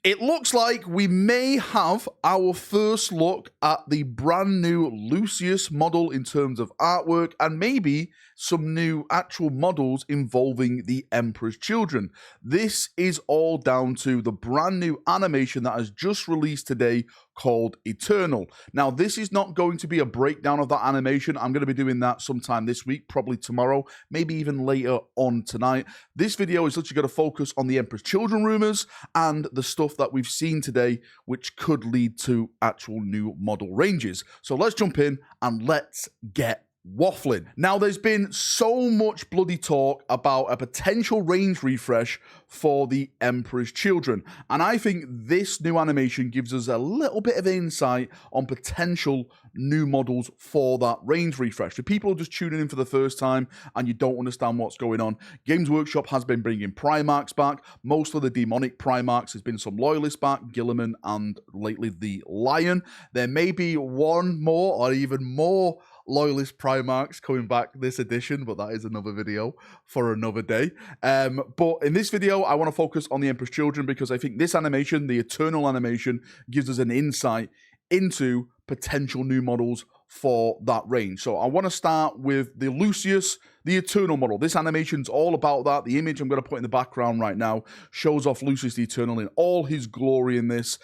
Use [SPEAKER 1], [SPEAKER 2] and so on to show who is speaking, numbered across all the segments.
[SPEAKER 1] It looks like we may have our first look at the brand new Lucius model in terms of artwork, and maybe some new actual models involving the Emperor's Children. This is all down to the brand new animation that has just released today called Eternal. Now, this is not going to be a breakdown of that animation. I'm going to be doing that sometime this week, probably tomorrow, maybe even later on tonight. This video is literally going to focus on the Emperor's Children rumors and the stuff that we've seen today, which could lead to actual new model ranges. So let's jump in and let's get waffling. Now, there's been so much bloody talk about a potential range refresh for the Emperor's Children, and I think this new animation gives us a little bit of insight on potential new models for that range refresh. For people who are just tuning in for the first time and you don't understand what's going on, Games Workshop has been bringing Primarchs back. Most of the demonic Primarchs has been some Loyalists back, Gilliman, and lately the Lion. There may be one more or even more Loyalist Primarchs coming back this edition, but that is another video for another day. But in this video, I want to focus on the Emperor's Children because I think this animation, the Eternal animation, gives us an insight into potential new models for that range. So I want to start with the Lucius the Eternal model. This animation's all about that. The image I'm going to put in the background right now shows off Lucius the Eternal in all his glory in this.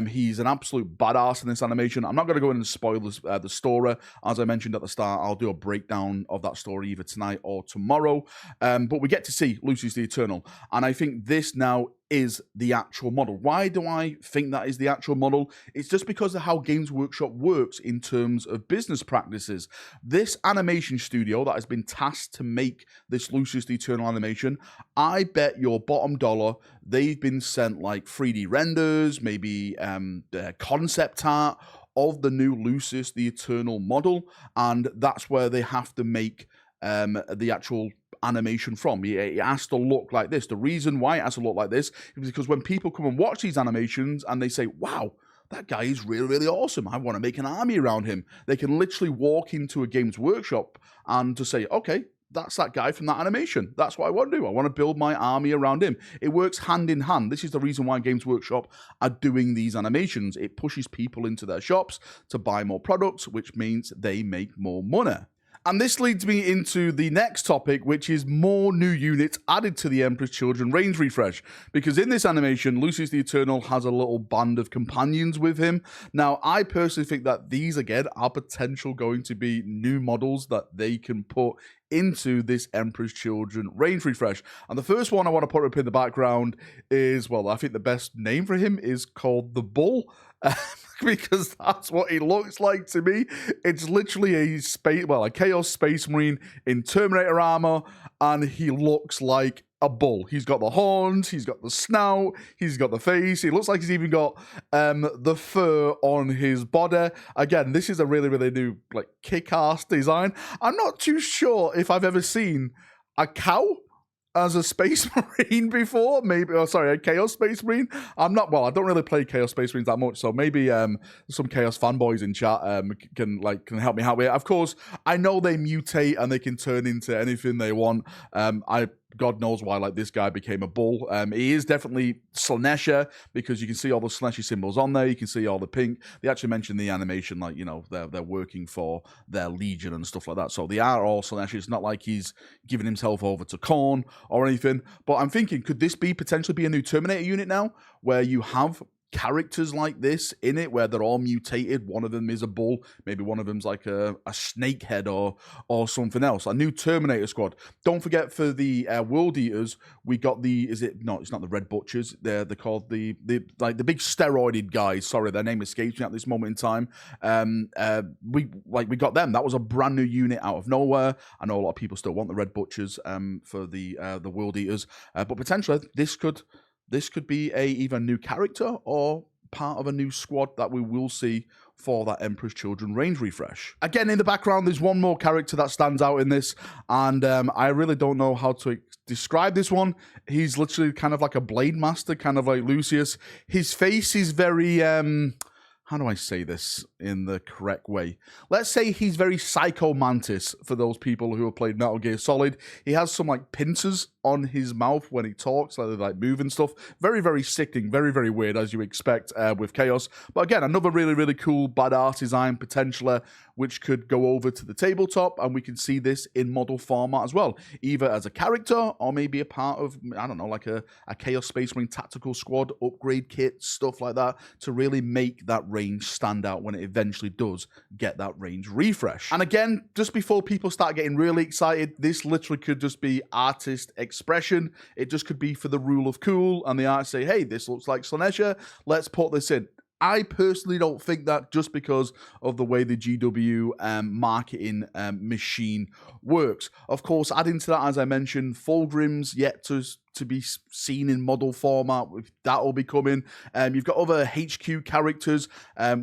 [SPEAKER 1] He's an absolute badass in this animation. I'm not going to go in and spoil the story. As I mentioned at the start, I'll do a breakdown of that story either tonight or tomorrow. But we get to see Lucius the Eternal. And I think this now is the actual model. Why do I think that is the actual model? It's just because of how Games Workshop works in terms of business practices. This animation studio that has been tasked to make this Lucius the Eternal animation, I bet your bottom dollar they've been sent like 3D renders, maybe concept art of the new Lucius the Eternal model, and that's where they have to make the actual animation from. It has to look like this. The reason why it has to look like this is because when people come and watch these animations and they say, wow, that guy is really, really awesome, I want to make an army around him, they can literally walk into a Games Workshop and to say, okay, that's that guy from that animation. That's what I want to do. I want to build my army around him. It works hand in hand. This is the reason why Games Workshop are doing these animations. It pushes people into their shops to buy more products, which means they make more money. And this leads me into the next topic, which is more new units added to the Emperor's Children range refresh. Because in this animation, Lucius the Eternal has a little band of companions with him. Now, I personally think that these, again, are potential going to be new models that they can put into this Emperor's Children range refresh. And the first one I want to put up in the background is, well, I think the best name for him is called the Bull. Because that's what he looks like to me. It's literally a Chaos Space Marine in Terminator armor, and he looks like a bull. He's got the horns, he's got the snout, he's got the face. He looks like he's even got the fur on his body. Again, this is a really, really new, like, kick-ass design. I'm not too sure if I've ever seen a cow as a Space Marine before, maybe, a Chaos Space Marine. I don't really play Chaos Space Marines that much, so maybe some Chaos fanboys in chat can help me out with it. Of course, I know they mutate and they can turn into anything they want. God knows why, like, this guy became a bull. He is definitely Slanesha, because you can see all the Slaneshi symbols on there. You can see all the pink. They actually mentioned the animation, like, you know, they're working for their legion and stuff like that. So they are all Slaneshi. It's not like he's giving himself over to Khorne or anything. But I'm thinking, could this potentially be a new Terminator unit now, where you have characters like this in it, where they're all mutated? One of them is a bull, maybe one of them's like a snake head or something else. A new Terminator squad. Don't forget, for the World Eaters, we got it's not the Red Butchers. They're called the big steroided guys. Sorry, their name escapes me at this moment in time. We got them. That was a brand new unit out of nowhere. I know a lot of people still want the Red Butchers for the World Eaters, but potentially this could be either new character or part of a new squad that we will see for that Emperor's Children range refresh. Again, in the background, there's one more character that stands out in this, and I really don't know how to describe this one. He's literally kind of like a Blade Master, kind of like Lucius. His face is very, how do I say this? in the correct way. Let's say he's very Psycho Mantis for those people who have played Metal Gear Solid. He has some like pincers on his mouth when he talks, like they like move and stuff. Very, very sickening, very, very weird as you expect with Chaos. But again, another really, really cool badass design potentially, which could go over to the tabletop, and we can see this in model format as well, either as a character or maybe a part of, I don't know, like a Chaos Space Marine Tactical Squad upgrade kit, stuff like that, to really make that range stand out when it eventually does get that range refresh. And again, just before people start getting really excited, this literally could just be artist expression. It just could be for the rule of cool, and the artists say, hey, this looks like Slaanesha, let's put this in. I personally don't think that, just because of the way the GW marketing machine works. Of course, adding to that, as I mentioned, Fulgrim's yet to be seen in model format. That will be coming. You've got other HQ characters.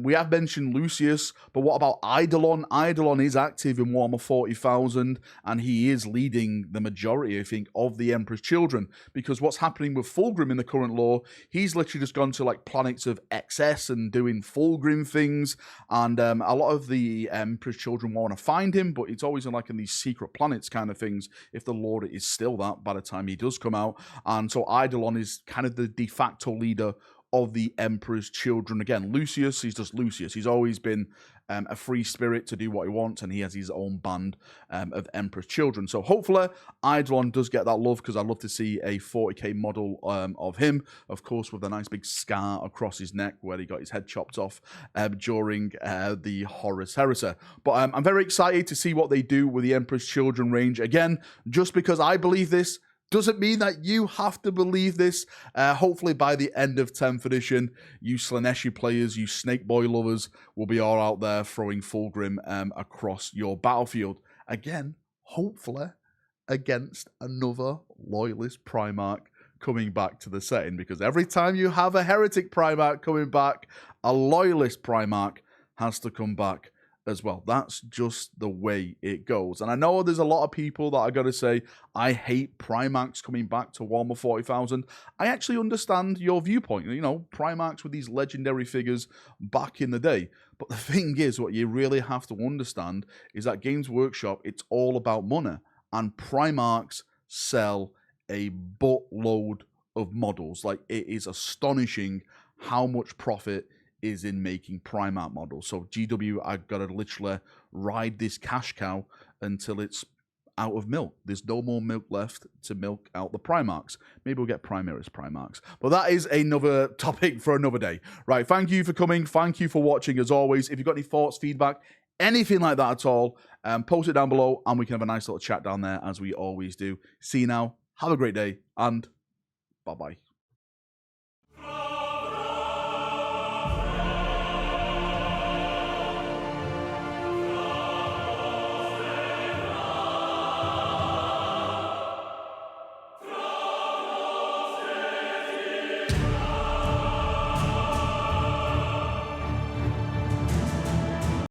[SPEAKER 1] We have mentioned Lucius, but what about Eidolon? Eidolon is active in Warhammer 40,000, and he is leading the majority, I think, of the Emperor's Children, because what's happening with Fulgrim in the current lore, he's literally just gone to like planets of excess and doing Fulgrim things, and a lot of the Emperor's Children want to find him, but it's always in these secret planets kind of things, if the lore is still that by the time he does come out. And so Eidolon is kind of the de facto leader of the Emperor's Children. Again, Lucius, he's just Lucius. He's always been a free spirit to do what he wants, and he has his own band of Emperor's Children. So hopefully Eidolon does get that love, because I'd love to see a 40k model of him, of course, with a nice big scar across his neck where he got his head chopped off during the Horus Heresy. But I'm very excited to see what they do with the Emperor's Children range. Again, just because I believe this doesn't mean that you have to believe this. Hopefully by the end of 10th edition, you Slaaneshi players, you Snake Boy lovers, will be all out there throwing Fulgrim across your battlefield. Again, hopefully against another Loyalist Primarch coming back to the setting, because every time you have a Heretic Primarch coming back, a Loyalist Primarch has to come back as well. That's just the way it goes. And I know there's a lot of people that are going to say, I hate Primarchs coming back to Warhammer 40,000. I actually understand your viewpoint. You know, Primarchs with these legendary figures back in the day. But the thing is, what you really have to understand is that Games Workshop, it's all about money. And Primarchs sell a buttload of models. Like, it is astonishing how much profit is in making Primarch models. So GW, I've got to literally ride this cash cow until it's out of milk. There's no more milk left to milk out the Primarchs. Maybe we'll get Primaris Primarchs. But that is another topic for another day. Right, thank you for coming. Thank you for watching, as always. If you've got any thoughts, feedback, anything like that at all, post it down below, and we can have a nice little chat down there, as we always do. See you now. Have a great day, and bye-bye.